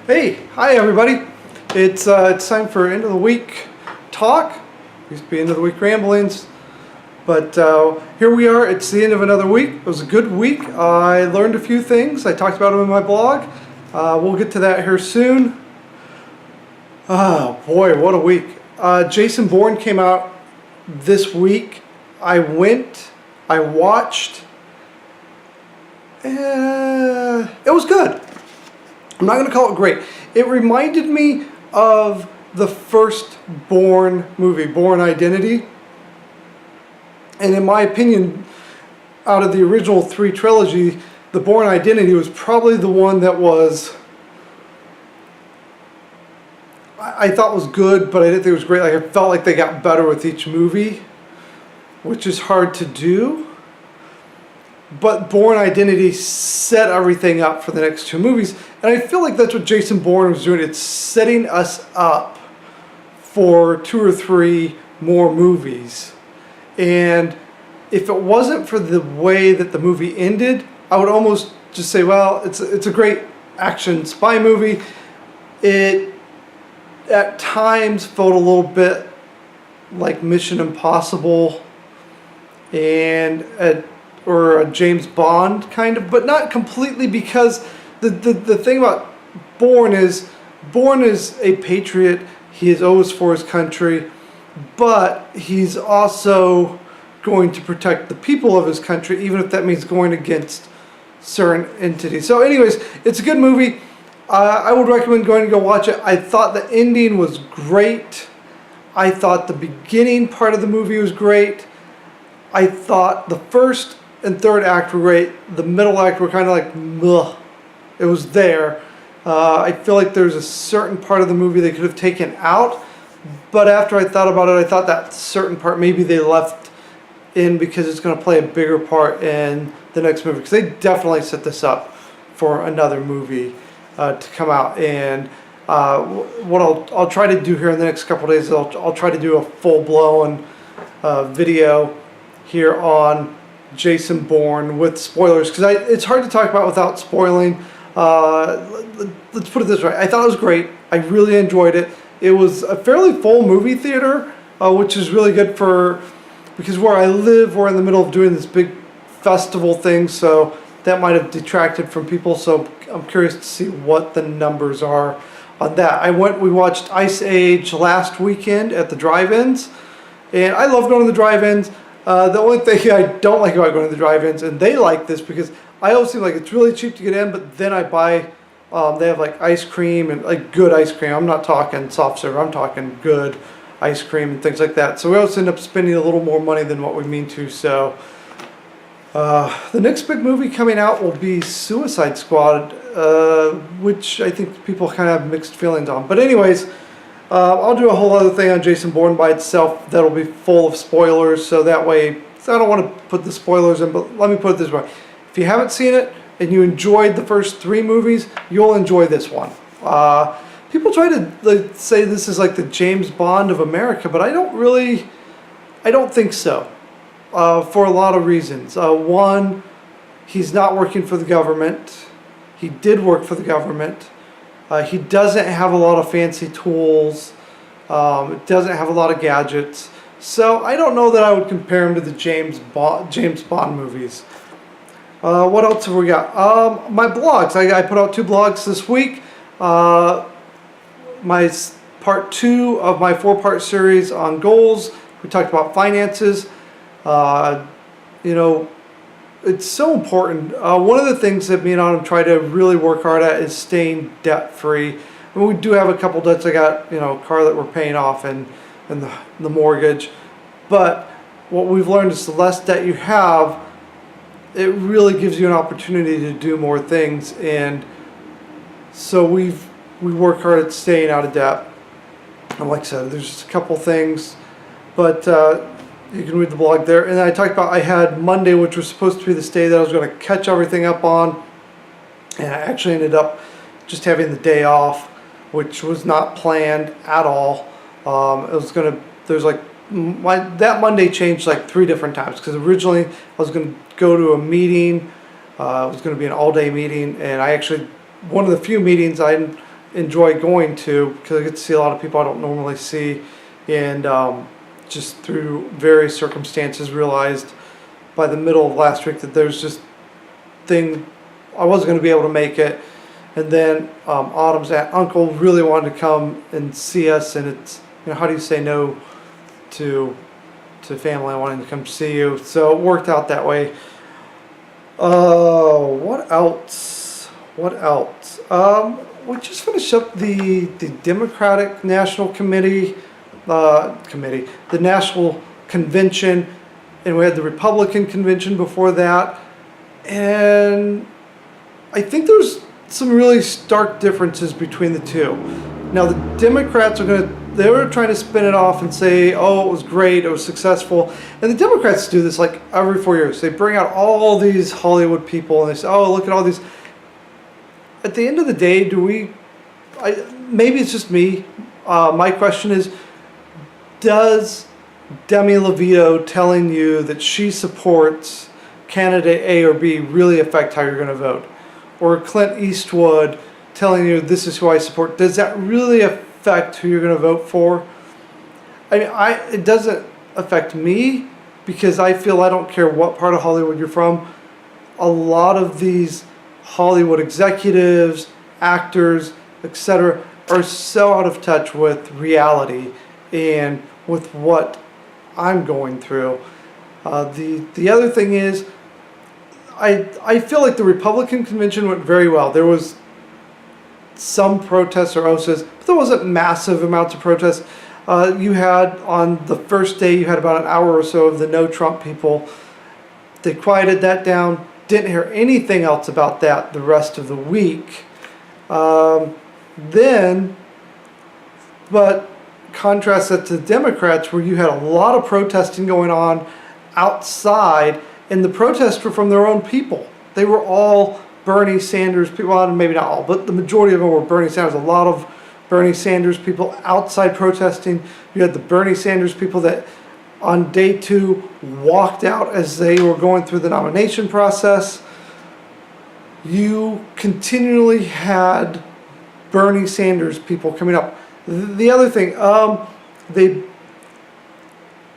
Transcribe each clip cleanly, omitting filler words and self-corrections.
Hey, hi everybody. It's time for end of the week talk. Used to be end of the week ramblings, but here we are. It's the end of another week. It was a good week. I learned a few things. I talked about them in my blog. We'll get to that here soon. Oh boy, what a week. Jason Bourne came out this week. I watched. It was good. I'm not going to call it great. It reminded me of the first Bourne movie, Bourne Identity. And in my opinion, out of the original three trilogy, the Bourne Identity was probably the one that I thought was good, but I didn't think it was great. Like, I felt like they got better with each movie, which is hard to do. But Bourne Identity set everything up for the next two movies. And I feel like that's what Jason Bourne was doing. It's setting us up for 2 or 3 more movies. And if it wasn't for the way that the movie ended, I would almost just say, well, it's a great action spy movie. It at times felt a little bit like Mission Impossible or a James Bond kind of, but not completely, because the thing about Bourne is a patriot. He is always for his country, but he's also going to protect the people of his country, even if that means going against certain entities. So anyways, it's a good movie. I would recommend going to go watch it. I thought the ending was great. I thought the beginning part of the movie was great. I thought the first and third act were great. The middle act were kind of like, ugh. It was there. I feel like there's a certain part of the movie they could have taken out, but after I thought about it, I thought that certain part maybe they left in because it's going to play a bigger part in the next movie, because they definitely set this up for another movie to come out. And what I'll try to do here in the next couple of days, I'll try to do a full-blown video here on Jason Bourne with spoilers, because it's hard to talk about without spoiling. Let's put it this way. I thought it was great. I really enjoyed it. It was a fairly full movie theater, which is really good because where I live, we're in the middle of doing this big festival thing, so that might have detracted from people. So I'm curious to see what the numbers are on that. We watched Ice Age last weekend at the drive-ins, and I love going to the drive-ins. The only thing I don't like about going to the drive-ins, and they like this because I always seem like it's really cheap to get in, but then I buy, they have like ice cream and like good ice cream. I'm not talking soft serve, I'm talking good ice cream and things like that. So we always end up spending a little more money than what we mean to. So the next big movie coming out will be Suicide Squad, which I think people kind of have mixed feelings on. But anyways, I'll do a whole other thing on Jason Bourne by itself that'll be full of spoilers, so that way, so I don't want to put the spoilers in, but let me put it this way. If you haven't seen it and you enjoyed the first 3 movies, you'll enjoy this one. People try to say this is like the James Bond of America, but I don't think so, for a lot of reasons. One, he's not working for the government. He did work for the government. He doesn't have a lot of fancy tools. Doesn't have a lot of gadgets. So I don't know that I would compare him to the James Bond movies. What else have we got? My blogs. I put out 2 blogs this week. My part 2 of my 4-part series on goals. We talked about finances. It's so important. One of the things that me and Autumn try to really work hard at is staying debt-free. I mean, we do have a couple debts. I got, a car that we're paying off and the mortgage. But what we've learned is the less debt you have, it really gives you an opportunity to do more things. And so we work hard at staying out of debt. And like I said, there's just a couple things, but you can read the blog there. And I talked about, I had Monday, which was supposed to be this day that I was going to catch everything up on, and I actually ended up just having the day off, which was not planned at all. That Monday changed like 3 different times, because originally I was going to go to a meeting. It was going to be an all-day meeting, and one of the few meetings I enjoy going to, because I get to see a lot of people I don't normally see, and just through various circumstances realized by the middle of last week that there's just I wasn't going to be able to make it. And then Autumn's uncle really wanted to come and see us, and it's, how do you say no to family wanting to come see you? So it worked out that way. What else? We just finished up the Democratic National Committee, the National Convention, and we had the Republican Convention before that. And I think there's some really stark differences between the two. Now the Democrats they were trying to spin it off and say, oh, it was great, it was successful. And the Democrats do this like every 4 years. They bring out all these Hollywood people and they say, oh, look at all these. At the end of the day, maybe it's just me. My question is, does Demi Lovato telling you that she supports candidate A or B really affect how you're going to vote? Or Clint Eastwood telling you this is who I support, does that really affect who you're going to vote for? I mean, it doesn't affect me because I feel I don't care what part of Hollywood you're from. A lot of these Hollywood executives, actors, etc. are so out of touch with reality and with what I'm going through. The other thing is, I feel like the Republican convention went very well. There was some protests or OSAs, but there wasn't massive amounts of protests. You had, on the first day, you had about an hour or so of the no Trump people. They quieted that down. Didn't hear anything else about that the rest of the week. But contrast that to the Democrats, where you had a lot of protesting going on outside, and the protests were from their own people. They were all Bernie Sanders people, well, maybe not all, but the majority of them were Bernie Sanders. A lot of Bernie Sanders people outside protesting. You had the Bernie Sanders people that on day 2 walked out as they were going through the nomination process. You continually had Bernie Sanders people coming up. The other thing,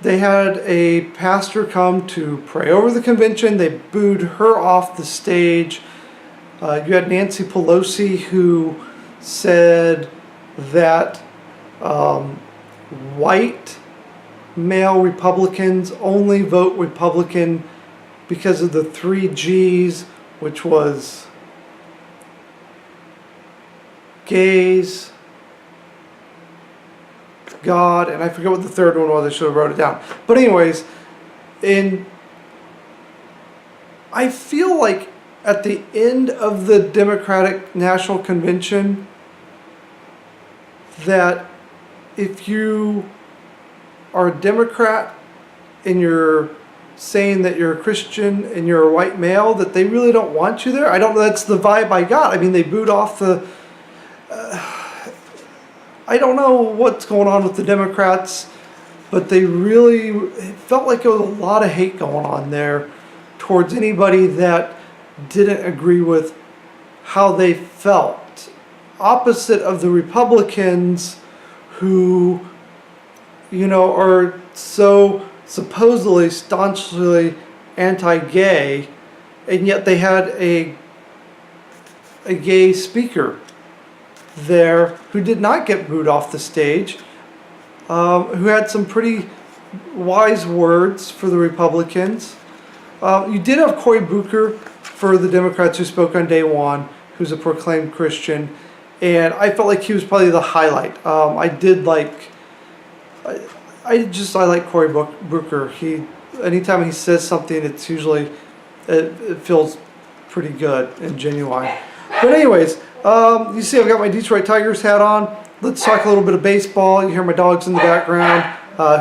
they had a pastor come to pray over the convention. They booed her off the stage. You had Nancy Pelosi, who said that white male Republicans only vote Republican because of the 3 Gs, which was gays, God, and I forget what the third one was. I should have wrote it down. But anyways, I feel like at the end of the Democratic National Convention that if you are a Democrat and you're saying that you're a Christian and you're a white male, that they really don't want you there. I don't know. That's the vibe I got. I mean, they booed off the... I don't know what's going on with the Democrats, but it felt like there was a lot of hate going on there towards anybody that didn't agree with how they felt. Opposite of the Republicans who, are so supposedly staunchly anti-gay, and yet they had a gay speaker there who did not get booed off the stage, who had some pretty wise words for the Republicans. You did have Cory Booker for the Democrats who spoke on day 1, who's a proclaimed Christian, and I felt like he was probably the highlight. I like Cory Booker. Anytime he says something, it's usually it feels pretty good and genuine. But anyways, you see I've got my Detroit Tigers hat on. Let's talk a little bit of baseball. You hear my dogs in the background.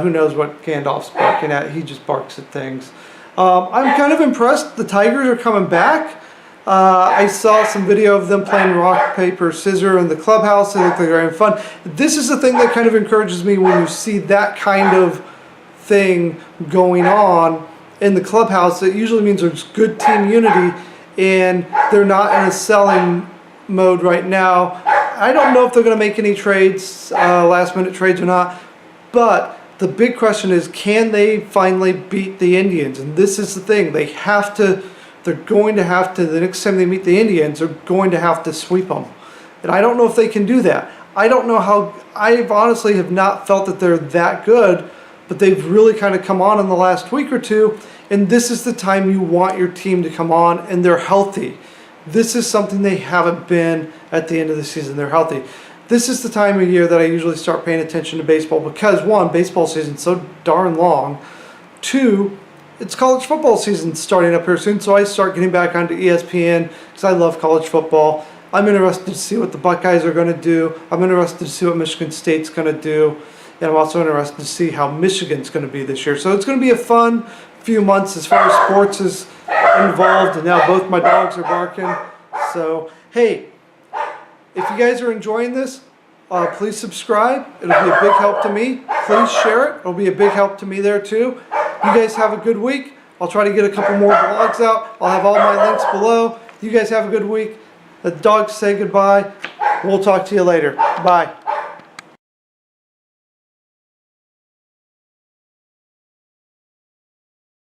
Who knows what Gandalf's barking at? He just barks at things. I'm kind of impressed. The Tigers are coming back. I saw some video of them playing rock, paper, scissors in the clubhouse. They look like they're having fun. This is the thing that kind of encourages me when you see that kind of thing going on in the clubhouse. It usually means there's good team unity, and they're not in a selling mode right now. I don't know if they're going to make any trades, last minute trades or not, but the big question is, can they finally beat the Indians? And this is the thing, they're going to have to, the next time they meet the Indians, they're going to have to sweep them. And I don't know if they can do that. I don't know how, I honestly have not felt that they're that good, but they've really kind of come on in the last week or two, and this is the time you want your team to come on, and they're healthy. This is something they haven't been at the end of the season. They're healthy. This is the time of year that I usually start paying attention to baseball because, one, baseball season's so darn long. Two, it's college football season starting up here soon, so I start getting back onto ESPN because I love college football. I'm interested to see what the Buckeyes are going to do. I'm interested to see what Michigan State's going to do. And I'm also interested to see how Michigan's going to be this year. So it's going to be a fun few months as far as sports is involved. And now both my dogs are barking. So, hey, if you guys are enjoying this, please subscribe. It'll be a big help to me. Please share it. It'll be a big help to me there too. You guys have a good week. I'll try to get a couple more vlogs out. I'll have all my links below. You guys have a good week. The dogs say goodbye. We'll talk to you later. Bye.